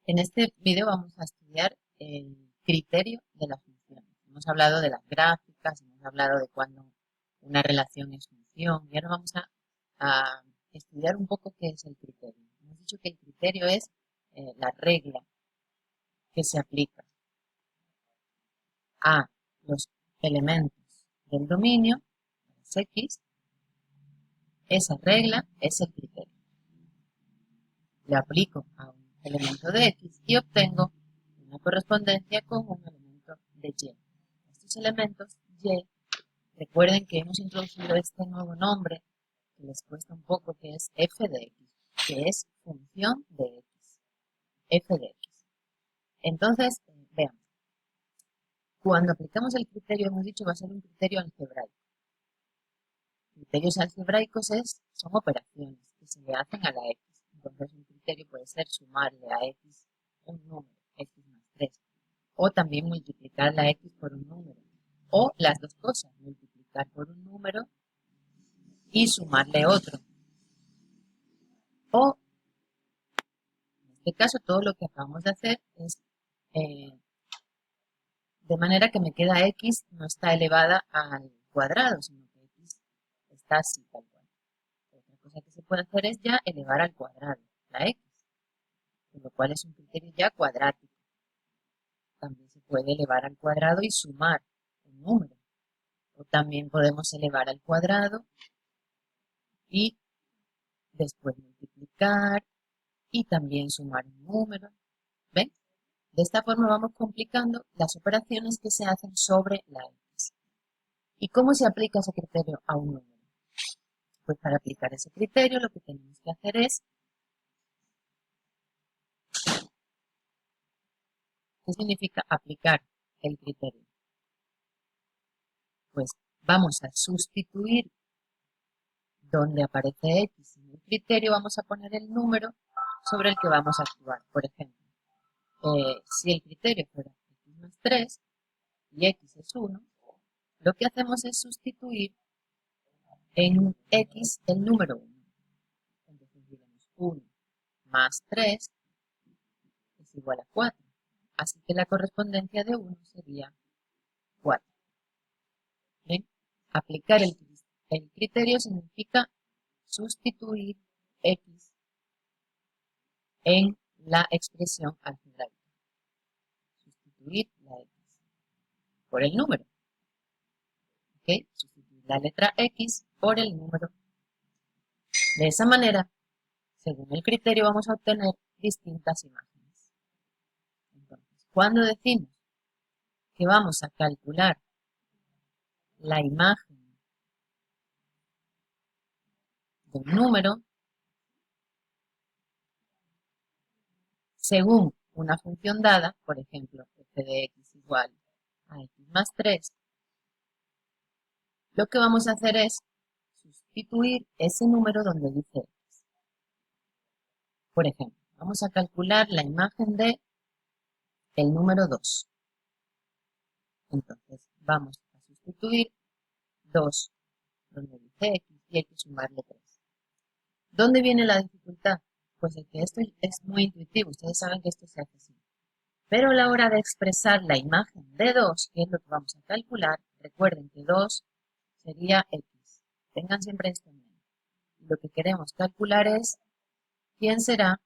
En este video vamos a estudiar el criterio de las funciones. Hemos hablado de las gráficas, hemos hablado de cuándo una relación es función y ahora vamos a estudiar un poco qué es el criterio. Hemos dicho que el criterio es la regla que se aplica a los elementos del dominio, las X. Esa regla es el criterio. Le aplico a un elemento de X y obtengo una correspondencia con un elemento de Y. Estos elementos Y, recuerden que hemos introducido este nuevo nombre que les cuesta un poco, que es f de x, que es función de x, f de x. Entonces, veamos, cuando aplicamos el criterio, hemos dicho, va a ser un criterio algebraico. Criterios algebraicos son operaciones que se le hacen a la x. Entonces, un criterio puede ser sumarle a x un número, x más 3, o también multiplicar la x por un número, o las dos cosas, multiplicar por un número y sumarle otro. O, en este caso, todo lo que acabamos de hacer es de manera que me queda x no está elevada al cuadrado, sino que x está así tal cual. Otra cosa que se puede hacer es ya elevar al cuadrado la x, con lo cual es un criterio ya cuadrático. También se puede elevar al cuadrado y sumar un número. O también podemos elevar al cuadrado y después multiplicar y también sumar un número. ¿Ven? De esta forma vamos complicando las operaciones que se hacen sobre la x. ¿Y cómo se aplica ese criterio a un número? Pues para aplicar ese criterio lo que tenemos que hacer es, ¿qué significa aplicar el criterio? Pues vamos a sustituir donde aparece x en el criterio, vamos a poner el número sobre el que vamos a actuar. Por ejemplo, si el criterio fuera x más 3 y x es 1, lo que hacemos es sustituir en x el número 1. Entonces diremos 1 más 3 es igual a 4. Así que la correspondencia de 1 sería 4. ¿Bien? Aplicar el criterio significa sustituir x en la expresión algebraica. Sustituir la x por el número. ¿Okay? Sustituir la letra x por el número. De esa manera, según el criterio, vamos a obtener distintas imágenes. Entonces, cuando decimos que vamos a calcular la imagen de un número según una función dada, por ejemplo, f de x igual a x más 3, lo que vamos a hacer es sustituir ese número donde dice x. Por ejemplo, vamos a calcular la imagen de el número 2. Entonces, vamos a sustituir 2 donde dice x y hay que sumarle 3. ¿Dónde viene la dificultad? Pues es que esto es muy intuitivo, ustedes saben que esto se hace así. Pero a la hora de expresar la imagen de 2, que es lo que vamos a calcular, recuerden que 2 sería x. Tengan siempre esto en mente. Lo que queremos calcular es quién será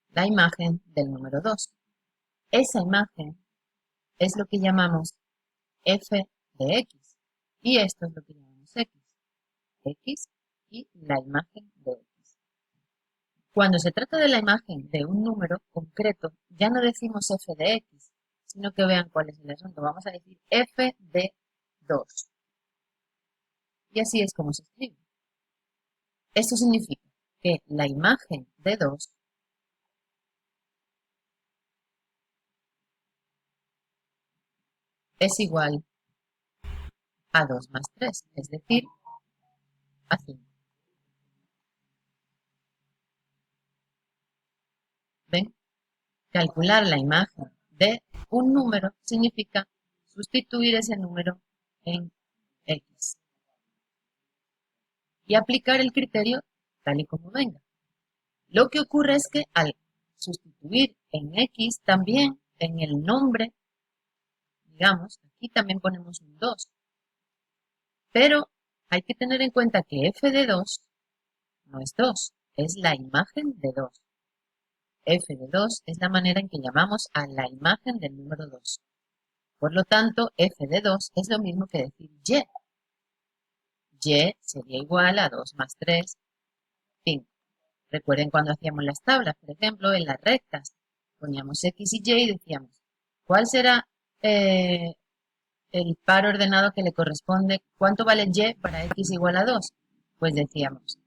la imagen del número 2. Esa imagen es lo que llamamos f de x. Y esto es lo que llamamos x. X y la imagen de x. Cuando se trata de la imagen de un número concreto, ya no decimos f de x, sino que vean cuál es el asunto. Vamos a decir f de 2. Y así es como se escribe. Esto significa que la imagen de 2 es igual a 2 más 3, es decir, a 5. ¿Ven? Calcular la imagen de un número significa sustituir ese número en x y aplicar el criterio tal y como venga. Lo que ocurre es que al sustituir en X también en el nombre, digamos, aquí también ponemos un 2. Pero hay que tener en cuenta que f de 2 no es 2, es la imagen de 2. F de 2 es la manera en que llamamos a la imagen del número 2. Por lo tanto, f de 2 es lo mismo que decir y. Y sería igual a 2 más 3, 5. Recuerden cuando hacíamos las tablas, por ejemplo, en las rectas, poníamos X y Y y decíamos, ¿cuál será el par ordenado que le corresponde? ¿Cuánto vale Y para X igual a 2? Pues decíamos,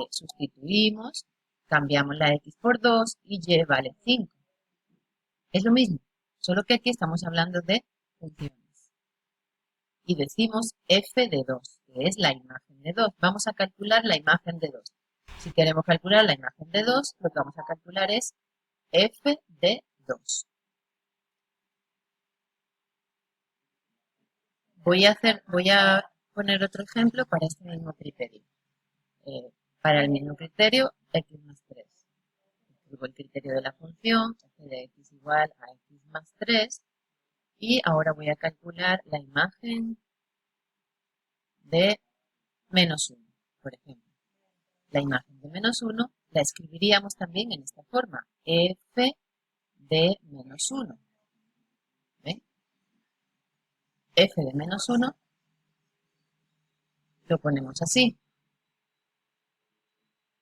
sustituimos, cambiamos la X por 2 y Y vale 5. Es lo mismo, solo que aquí estamos hablando de funciones. Y decimos f de 2, que es la imagen de 2. Vamos a calcular la imagen de 2. Si queremos calcular la imagen de 2, lo que vamos a calcular es f de 2. Voy a poner otro ejemplo para este mismo criterio. Para el mismo criterio, x más 3. Escribo el criterio de la función, f de x igual a x más 3. Y ahora voy a calcular la imagen de menos 1, por ejemplo. La imagen de menos 1 la escribiríamos también en esta forma, f de menos 1. ¿Ven? F de menos 1 lo ponemos así.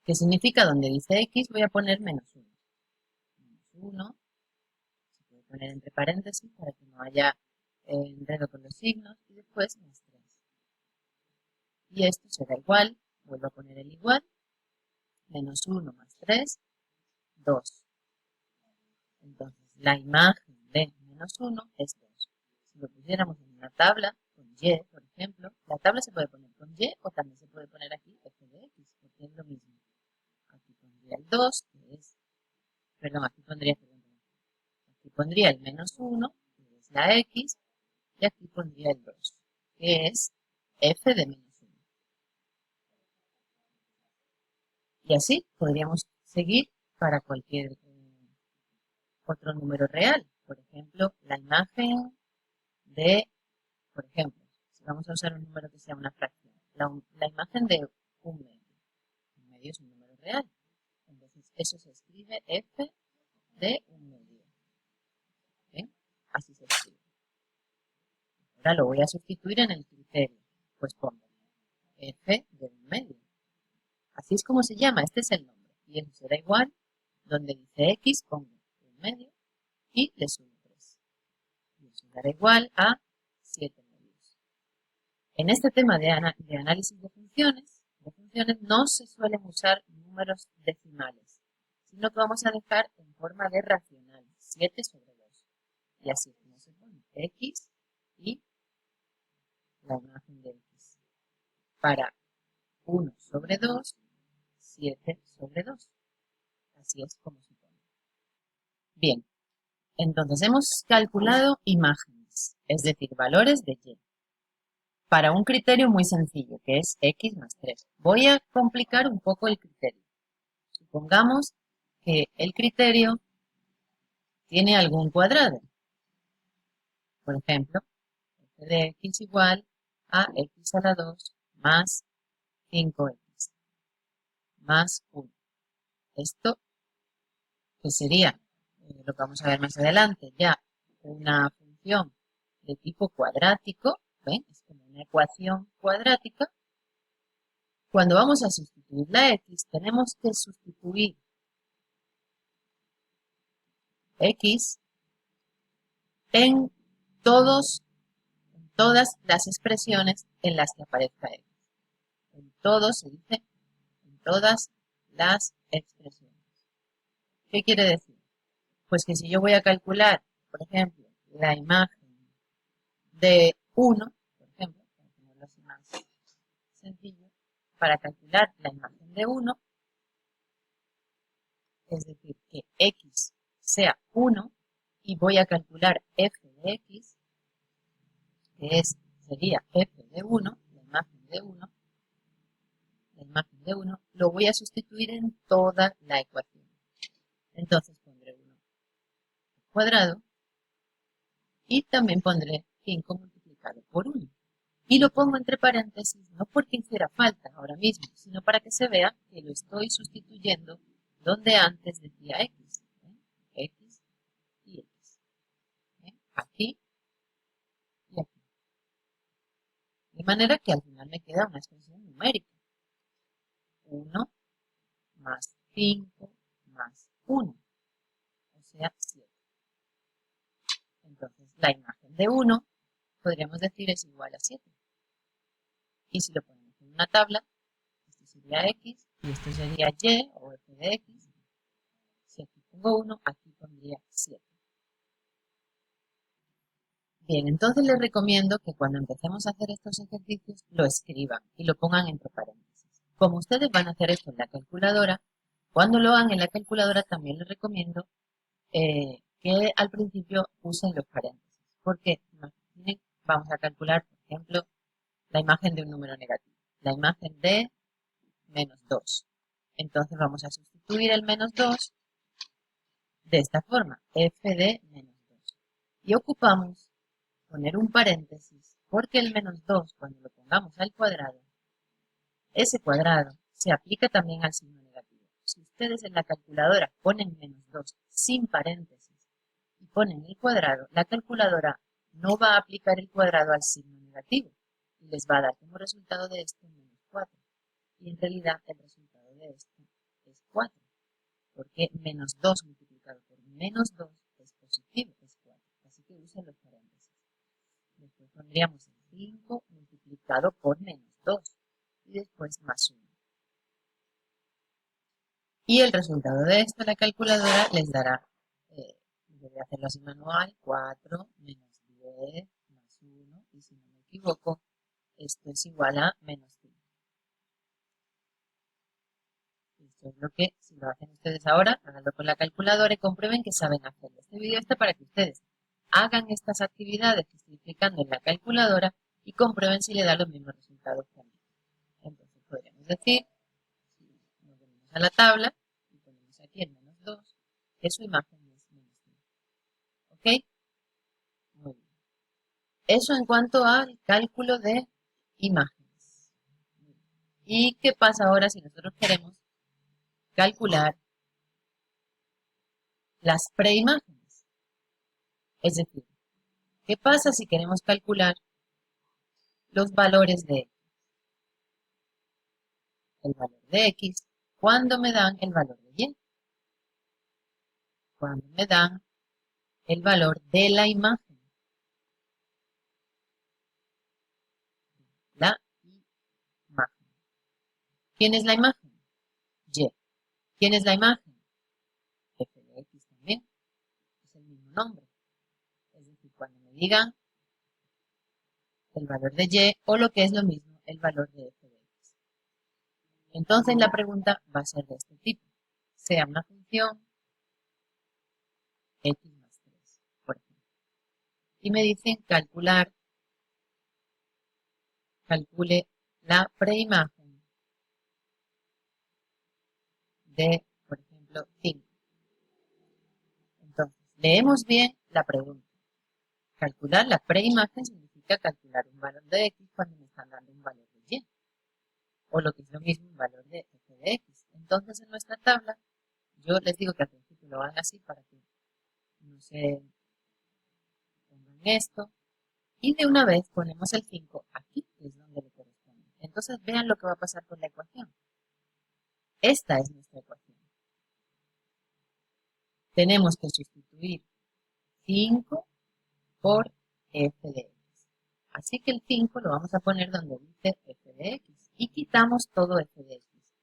¿Qué significa? Donde dice x voy a poner menos 1. Menos 1, se puede poner entre paréntesis para que no haya enredo con los signos, y después más 3. Y esto será igual, vuelvo a poner el igual, menos 1 más 3, 2. Entonces, la imagen de menos 1 es 2. Si lo pusiéramos en una tabla con y, por ejemplo, la tabla se puede poner con y o también se puede poner aquí f de x, porque es lo mismo. Aquí pondría el 2, que es, perdón, aquí pondría el menos 1, que es la x, y aquí pondría el 2, que es f de menos 1. Y así podríamos seguir para cualquier otro número real. Por ejemplo, la imagen de, por ejemplo, si vamos a usar un número que sea una fracción, la imagen de un medio. Un medio es un número real. Entonces, eso se escribe f de un medio. ¿Ven? Así se escribe. Ahora lo voy a sustituir en el criterio. Pues pongo f de un medio. Así es como se llama, este es el nombre. Y eso será igual, donde dice x, pongo un medio y le sumo 3. Y eso dará igual a 7 medios. En este tema de análisis de funciones no se suelen usar números decimales, sino que vamos a dejar en forma de racional, 7 sobre 2. Y así es como se pone x y la imagen de x. Para 1 sobre 2, 7 sobre 2. Así es como se pone. Bien, entonces hemos calculado imágenes, es decir, valores de y, para un criterio muy sencillo, que es x más 3. Voy a complicar un poco el criterio. Supongamos que el criterio tiene algún cuadrado. Por ejemplo, f de x igual a x a la 2 más 5x más 1. Esto que sería, lo que vamos a ver más adelante, ya una función de tipo cuadrático, ¿ven? Es como una ecuación cuadrática. Cuando vamos a sustituir la x, tenemos que sustituir x en todas las expresiones en las que aparezca x. En todo se dice en todas las expresiones. ¿Qué quiere decir? Pues que si yo voy a calcular, por ejemplo, la imagen de 1, por ejemplo, para ponerlo así más sencillo, para calcular la imagen de 1, es decir, que x sea 1, y voy a calcular f de x, que sería f de 1, la imagen de 1, la imagen de 1, lo voy a sustituir en toda la ecuación. Entonces pondré 1 al cuadrado y también pondré 5 multiplicado por 1. Y lo pongo entre paréntesis, no porque hiciera falta ahora mismo, sino para que se vea que lo estoy sustituyendo donde antes decía x. X y x. Aquí y aquí. De manera que al final me queda una expresión numérica. 1 más 5 más 1, o sea 7. Entonces la imagen de 1 podríamos decir es igual a 7. Y si lo ponemos en una tabla, esto sería x y esto sería y o f de x. Si aquí pongo 1, aquí pondría 7. Bien, entonces les recomiendo que cuando empecemos a hacer estos ejercicios lo escriban y lo pongan entre paréntesis. Como ustedes van a hacer esto en la calculadora, cuando lo hagan en la calculadora también les recomiendo que al principio usen los paréntesis. Porque imaginen, vamos a calcular, por ejemplo, la imagen de un número negativo. La imagen de menos 2. Entonces vamos a sustituir el menos 2 de esta forma, f de menos 2. Y ocupamos poner un paréntesis porque el menos 2, cuando lo pongamos al cuadrado, ese cuadrado se aplica también al signo negativo. Si ustedes en la calculadora ponen menos 2 sin paréntesis y ponen el cuadrado, la calculadora no va a aplicar el cuadrado al signo negativo y les va a dar como resultado de esto menos 4. Y en realidad el resultado de esto es 4, porque menos 2 multiplicado por menos 2 es positivo, es 4. Así que usen los paréntesis. Después pondríamos el 5 multiplicado por menos 2 y después más 1. Y el resultado de esto, la calculadora les dará, voy a hacerlo así manual, 4 menos 10 más 1, y si no me equivoco, esto es igual a menos 5. Esto es lo que, si lo hacen ustedes ahora, háganlo con la calculadora y comprueben que saben hacerlo. Este video está para que ustedes hagan estas actividades que estoy explicando en la calculadora y comprueben si le da los mismos resultados que a mí. Entonces podríamos decir, si nos venimos a la tabla y ponemos aquí el menos 2, que su imagen es menos 5. ¿Ok? Muy bien. Eso en cuanto al cálculo de imágenes. ¿Y qué pasa ahora si nosotros queremos calcular las preimágenes? Es decir, ¿qué pasa si queremos calcular los valores de x? El valor de x, ¿cuándo me dan el valor de y? Cuando me dan el valor de la imagen. La imagen. ¿Quién es la imagen? Y. ¿Quién es la imagen? F de x también. Es el mismo nombre. Es decir, cuando me digan el valor de y o lo que es lo mismo, el valor de f de x. Entonces la pregunta va a ser de este tipo. Sea una función x más 3, por ejemplo. Y me dicen calcule la preimagen de, por ejemplo, 5. Entonces, leemos bien la pregunta. Calcular la preimagen significa calcular un valor de x cuando me están dando un valor de y. O lo que es lo mismo, un valor de f de x. Entonces, en nuestra tabla, yo les digo que al principio lo hagan así para que no se pongan esto. Y de una vez ponemos el 5 aquí, que es donde le corresponde. Entonces, vean lo que va a pasar con la ecuación. Esta es nuestra ecuación. Tenemos que sustituir 5 por f de x. Así que el 5 lo vamos a poner donde dice f de x y quitamos todo f de x.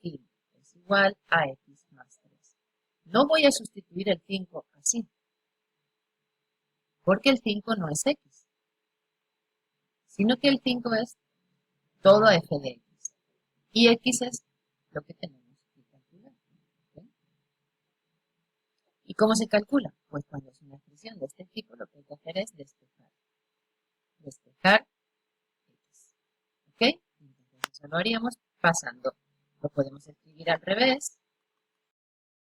5 es igual a x más 3. No voy a sustituir el 5 así, porque el 5 no es x, sino que el 5 es todo f de x. Y x es lo que tenemos que calcular. ¿Okay? ¿Y cómo se calcula? Pues cuando es una expresión de este tipo, lo que hay que hacer es despejar. Despejar x. ¿Ok? Entonces eso lo haríamos pasando. Lo podemos escribir al revés